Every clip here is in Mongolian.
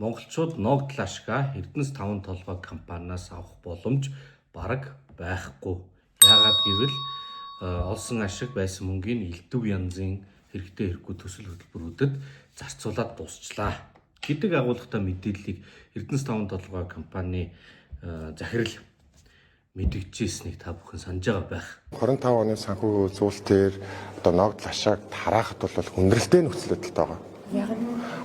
монголчууд ногдол ашгаа Эрдэнэс 5 толгой компаниас авах боломж бараг байхгүй. Яагаад гэвэл олсон ашиг байсан мөнгийг элдв янзын хэрэгтэй хэрэггүй төсөл хөтөлбөрүүдэд зарцуулаад дуусчлаа гэдэг агуулгатай мэдээллийг Эрдэнэс 5 толгой компани захирал мэдэгчээснийг та бүхэн санаж байгаа байх. 25 оны санхүү зүйлтээр одоо ногдол ашааг тараахад бол хүндрэлтэй нөхцөл байдалтай байгаа.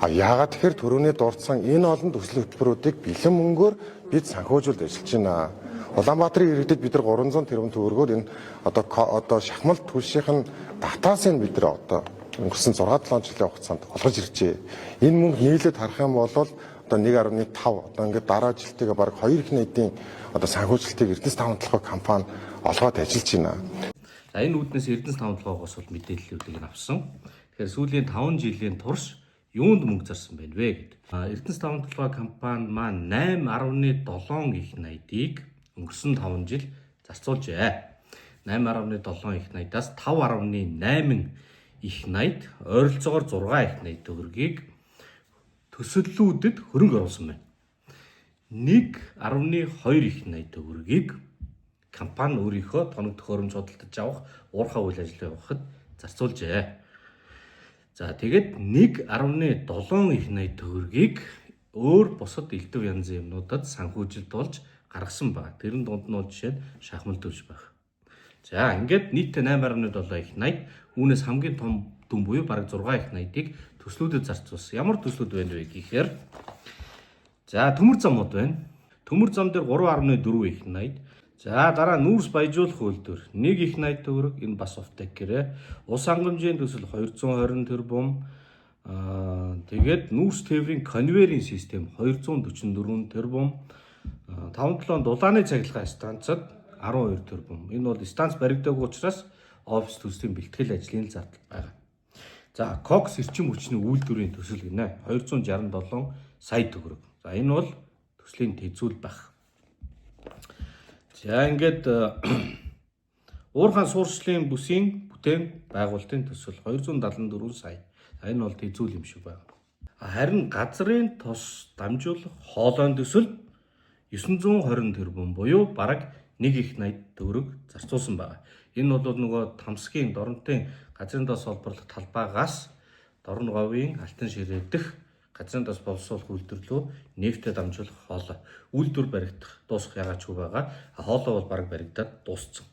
Яагаад тэгэхээр төрөний дурдсан энэ олон төсөл хөтөлбөрүүдийг бэлэн мөнгөөр бид санхүүжүүлж ажиллаж байна. Улаанбаатарын иргэдэд бид нар 300 тэрбум төгрөгөөр энэ одоо шахмал түлшийнх нь датаасыг бид нар одоо өнгөрсөн 6-7 жилийн хугацаанд олгож иржээ. Энэ мөнгө нийлээд харах юм бол одоо 1.5 одоо ингээд дараа жилтэйгээ бараг 2 их нийтийн одоо санхүүжилтийг Эрдэнэс 5 толгой компани олгоод ажиллаж байна. За энэ үүднээс Эрдэнэс 5 толгойгоос бол мэдээллүүдийг нь авсан. Тэгэхээр сүүлийн 5 жилийн турш юунд мөнгө зарсан байна вэ гэдэг. Эрдэнэс 5 толгой компани маань 8.7 их найдыг өнгөрсөн 5 жил зарцуулжээ. 8.7 их найдаас 5.8 их найд ойролцоогоор 6 их найд төгрөгийг төсөллүүдэд хөрөнгө оруулсан байна. 1.2 их найд төгрөгийг компани өөрийнхөө тоног төхөөрөмж худалдаж авах уурхай үйл ажиллагаа явуулахад зарцуулжээ. За тэгээд 1.7 их найд төгрөгийг өөр бусад элдв янзын юмнуудад санхүүжилт болж гаргасан байна. Тэрэн дунд нь жишээ нь шахмал төлж байх. За ингээд нийтдээ 8.7 их найд үүнээс хамгийн том дүн буюу бараг 6 их найдыг төслүүдэд зарцуулсан. Ямар төслүүд байна вэ гэхээр за төмөр замууд байна. Төмөр зам дээр 3.4 их найд. За дараа нүүрс баяжуулах үйлдвэр 1 их найд төгрөг энэ бас офтек гэрээ. Ус хангамжийн төсөл 220 тэрбум. Тэгээд нүүрс тээврийн конвейерийн систем 244 тэрбум. 5-7 дулааны цахилгаан станцад 12 тэрбум. Энэ бол станц баригдаагүй учраас офис төслийн бэлтгэл ажлын зардал байгаа. За Cox эрчим хүчний үйлдвэрийн төсөл гинэ 267 сая төгрөг. За энэ бол төслийн тэзүүл байх. За ингээд уурхайн суурьшлийн бүсийн бүтээн байгуулалтын төсөл 274 сая. Энэ бол тэзүүл юм шиг байна. Харин газрын тос дамжуулах хоолойн төсөл 920 тэрбум буюу бараг 1 их найд төгрөг зарцуулсан байна. Энэ бол нөгөө Тамсгийн Доронтын газрын тос холбоорлох талбайгаас Дорн говийн Алтан ширээ дэх газрын тос боловсруулах үйлдвэрлэлөө нефтэ дамжуулах хоолой үйлдвэр баригдах дуусах ягаачгүй байгаа. Хоолой бол бараг баригдаад дууссан.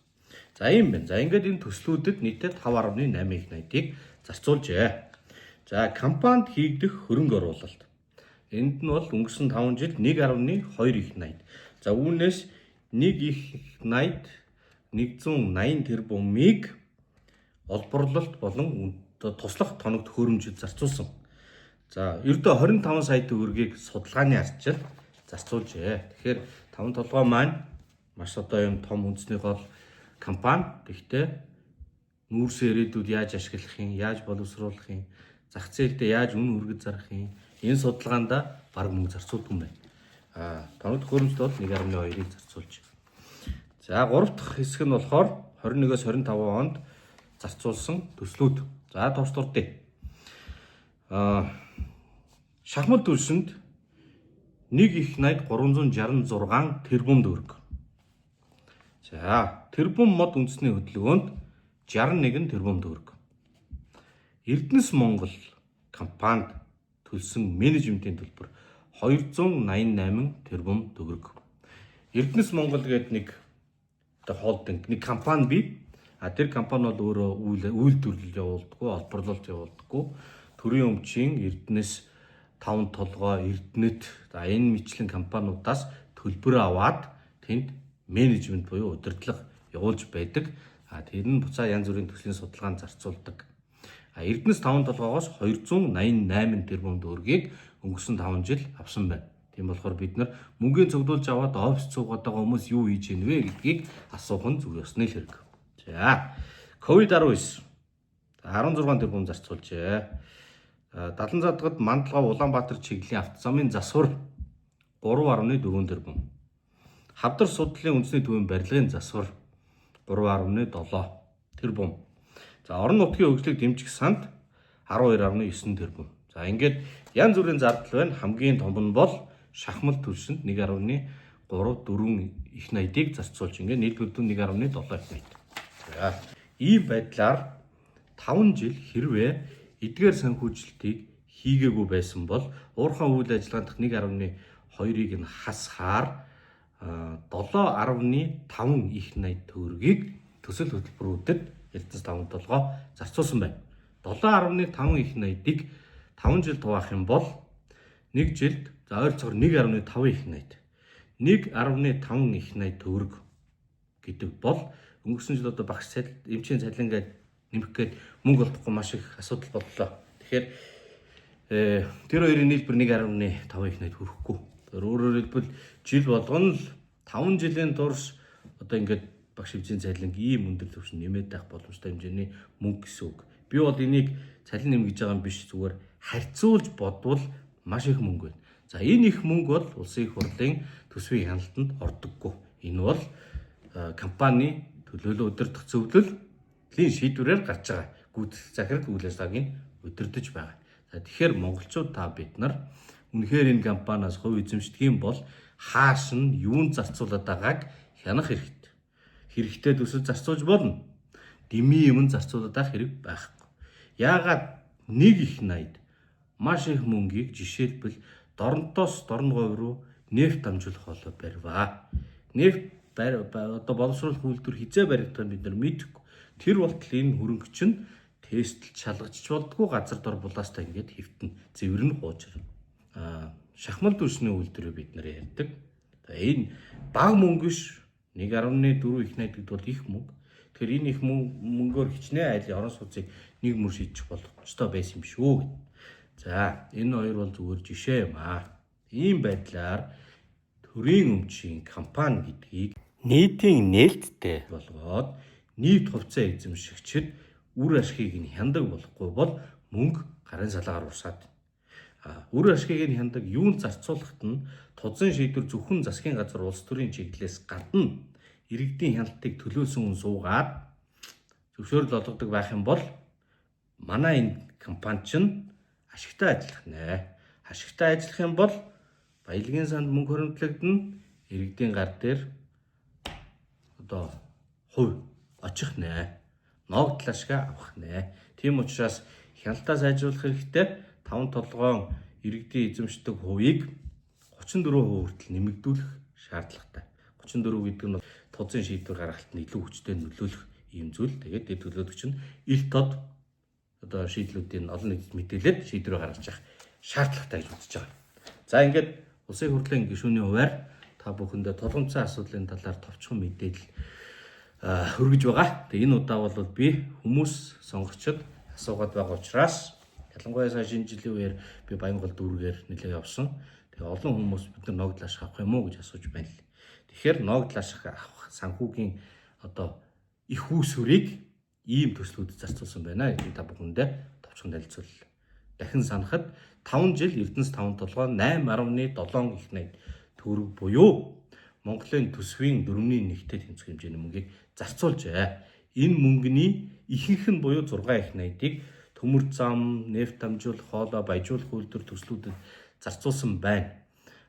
За юм байна. За ингээд энэ төслүүдэд нийтдээ 5.8 их найдыг зарцуулжээ. За компанид хийгдэх хөрөнгө оруулалт. Энд нь бол өнгөрсөн 5 жилд 1.2 их найд. За үүнээс 1 их найд 180 тэрбумыг олборлолт болон туслах тоног төхөөрөмжөд зарцуулсан. За ердөө 25 сая төгрөгийг судалгааны ардчил зарцуулжээ. Тэгэхээр 5 толгой маань маш одоо юм том үндэсний гол компани. Гэхдээ нүүрсээ ирээдүйд яаж ашиглах юм, яаж боловсруулах юм, зах зээлдээ яаж үн үргэж зарах юм, энэ судалгаанда баг мөнгө зарцуулдаг юм байна. Тоног төхөөрөмжд бол 1.2-ыг зарцуулж. За 3 дахь хэсэг нь болохоор 21-с 25 онд зарцуулсан төслүүд. За товч дурдъя. Шахмал төлсөнд 1 их найд 366 тэрбум төгрөг. За тэрбум мод үндэсний хөдөлгөөнд 61 тэрбум төгрөг. Эрдэнэс Монгол компанид төлсөн менежментийн төлбөр 288 тэрбум төгрөг. Эрдэнэс Монгол гэдэг нэг холдинг, нэг компани бий. Тэр компани бол өөрөө үйлдвэрлэл явуулдаггүй, олборлолт явуулдаггүй. Төрийн өмчийн Эрдэнэс 5 толгой, Эрдэнэт за энэ мэтлэн компаниудаас төлбөр аваад тэнд менежмент буюу удирдлага явуулж байдаг. Тэр нь буцаа янз бүрийн төслийн судалгаанд зарцуулдаг. Эрдэнэс 5 толгоогоос 288 тэрбум төгрөгийг өнгөрсөн 5 жил авсан байна. Тийм болохоор бид нар мөнгөний цогдуулж аваад офис цугаад байгаа хүмүүс юу хийж ийн вэ гэдгийг асуух нь зүг ёсны хэрэг. За COVID-19 16 тэрбум зарцуулжээ. Далан задгад Мандалгав Улаанбаатар чиглэлийн автозамын засвар 3.4 тэрбум. Хавдар судлалын үндэсний төвийн барилгын засвар 3.7 тэрбум. За орон нутгийн хөгжлийг дэмжих санд 12.9 тэрбум. За ингээд янз бүрийн зардал байна. Хамгийн том нь бол шахмал түлшинд 1.3 4 их найдыг зарцуулж ингээд нийлбэрдүү 1.7 их найд. За ийм байдлаар 5 жил хэрвээ эдгээр санхүүжилтийг хийгээгүй байсан бол уурхай үйл ажиллагаанд 1.2-ыг нь хасахаар 7.5 их найд төгрөгийг төсөл хөтөлбөрүүдэд Эрдэнэс 5-7 зарцуулсан байна. 7.5 их найдыг 5 жил хуваах юм бол 1 жилд за ойролцоогоор 1.5 их найд. 1.5 их найд төгрөг гэдэг бол өнгөрсөн жил одоо багш эмчийн цалингаа нэмэх гээд мөнгө олдохгүй маш их асуудал боллоо. Тэгэхээр тэр хоёрын нийлбэр 1.5 их найд хүрэхгүй. Тэр өөрөөр хэлбэл жил болгоно л 5 жилийн турш одоо ингээд багш эмчийн цалин ийм өндөр түвшинд нэмээд байх боломжтой хэмжээний мөнгө гэсэн үг. Би бол энийг цалин нэмгэж байгаа юм биш, зүгээр харьцуулж бодвол маш их мөнгө байна. За энэ их мөнгө бол улсын их хурлын төсвийн хяналтанд ордоггүй. Энэ бол компани төлөөлөл удирдах зөвлөлийн шийдвэрээр гарч байгаа. Гүйцэтгэх захирал үйл ажиллагааг удирдах байгаа. За тэгэхээр монголчууд та бид нар үнэхээр энэ компаниас хувь эзэмшдэг юм бол хааш нь юунд зарцуулаад байгааг хянах хэрэгтэй. Хэрэгтэй төсөл зарцуулж болно. Дэмий юм зарцуулаад байх хэрэг байхгүй. Яагаад нэг их найд маш их мөнгийг жишээлбэл дорнотоос дорногов руу нефт дамжуулах холоо барьваа. Нефт одоо боловсруулах үйлдвэр хизээ баригдахыг бид нар мэдэхгүй. Тэр болтол энэ хөрөнгө чинь тестэлж шалгаж болдгоо газар дор булаастай ингээд хэвтэн зэвэр нь хуучрна. Шахмал түвшний үйлдвэрээ бид нар ярьдаг. Энэ бага мөнгө биш 1.4 их найд гэдэг бол их мөнгө. Тэгэхээр энэ их мөнгөөр хичнээн айлын орон сууцыг нэг мөр шийдчих боломжтой байсан юм шүү гэд. За энэ хоёр бол зүгээр жишээ юм аа. Ийм байдлаар төрийн өмчийн компани гэдгийг нийтийн нээлттэй болгоод нийт хувьцаа эзэмшигчид үр ашгийг нь хяндаг болохгүй бол мөнгө гарын салаагаар урсаад. Үр ашгийг нь хяндаг юунд зарцуулахад нь тузан шийдвэр зөвхөн засгийн газар улс төрийн чиглэлээс гадна иргэдийн хяналтыг төлөөсөн хүн суугаад зөвшөөрөл олгодог байх юм бол манай энэ компани чинь ашигтай ажиллах нэ. Ашигтай ажиллах юм бол баялагын санд мөнгө хөрөнгөлөгдөн иргэдийн гар дээр одоо хувь очих нэ. Ногдол ашгаа авах нэ. Тийм учраас хяналтаа сайжруулах хэрэгтэй. 5 толгоон иргэдийн эзэмшдэг хувийг 34% хүртэл нэмэгдүүлэх шаардлагатай. 34 гэдэг нь тузын шийдвэр гаргалтанд илүү хүчтэй нөлөөлөх ийм зүйл. Тэгээд дэд төлөөлөгч нь ил тод одоо шийдлүүдийн олон нийтэд мэдээлээд шийдвэр гаргаж явах шаардлагатай гэж үзэж байгаа. За ингээд улсын хурлын гишүүний хувьар та бүхэндээ толгомцсон асуудлын талаар товчхон мэдээлэл хүргэж байгаа. Тэгээ энэ удаа бол би хүмүүс сонгогчид асуугаад байгаа учраас ялангуяа сая шинэ жилийн үеэр би Баянгол дүүргээр нэлээд явсан. Тэгээ олон хүмүүс бид нар ногдол ашиг авах юм уу гэж асууж байна л. Тэгэхээр ногдол ашиг авах санхүүгийн одоо их үүсвэрийг ийм төслүүдэд зарцуулсан байна гэдэг та бүхэндээ товчхон танилцуулъя. Дахин санахад 5 жил Эрдэнэс 5-7 8.7 их найд төгрөг буюу Монголын төсвийн 4/1-тэй тэнцэх хэмжээний мөнгийг зарцуулжээ. Энэ мөнгөний ихэнх нь буюу 6 их найдыг төмөр зам, нефт дамжуулах, хоолой баяжуулах үйлдвэр төслүүдэд зарцуулсан байна.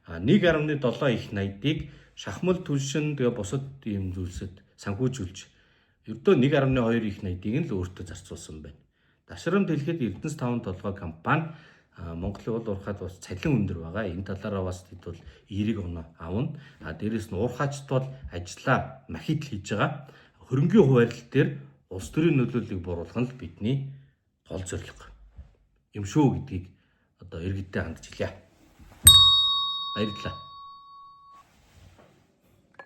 1.7 их найдыг шахмал түлшин тэгээ бусад ийм зүйлсэд санхүүжүүлж ердөө 1.2 их найдыг нь л өөртөө зарцуулсан байна. Ташрамд хэлэхэд Эрдэнэс 5-7 компани Монголын уул уурхайд бас цалин өндөр байгаа. Энэ талаараа бас хэд бол эерэг оноо авна. Дээрээс нь уурхайчд бол ажиллаа махид хийж байгаа. Хөрөнгийн хуваарлал дээр улс төрийн нөлөөллийг бууруулах нь бидний гол зорилго юм шүү гэдгийг одоо иргэдтэй хандж хэлье. Баярлалаа.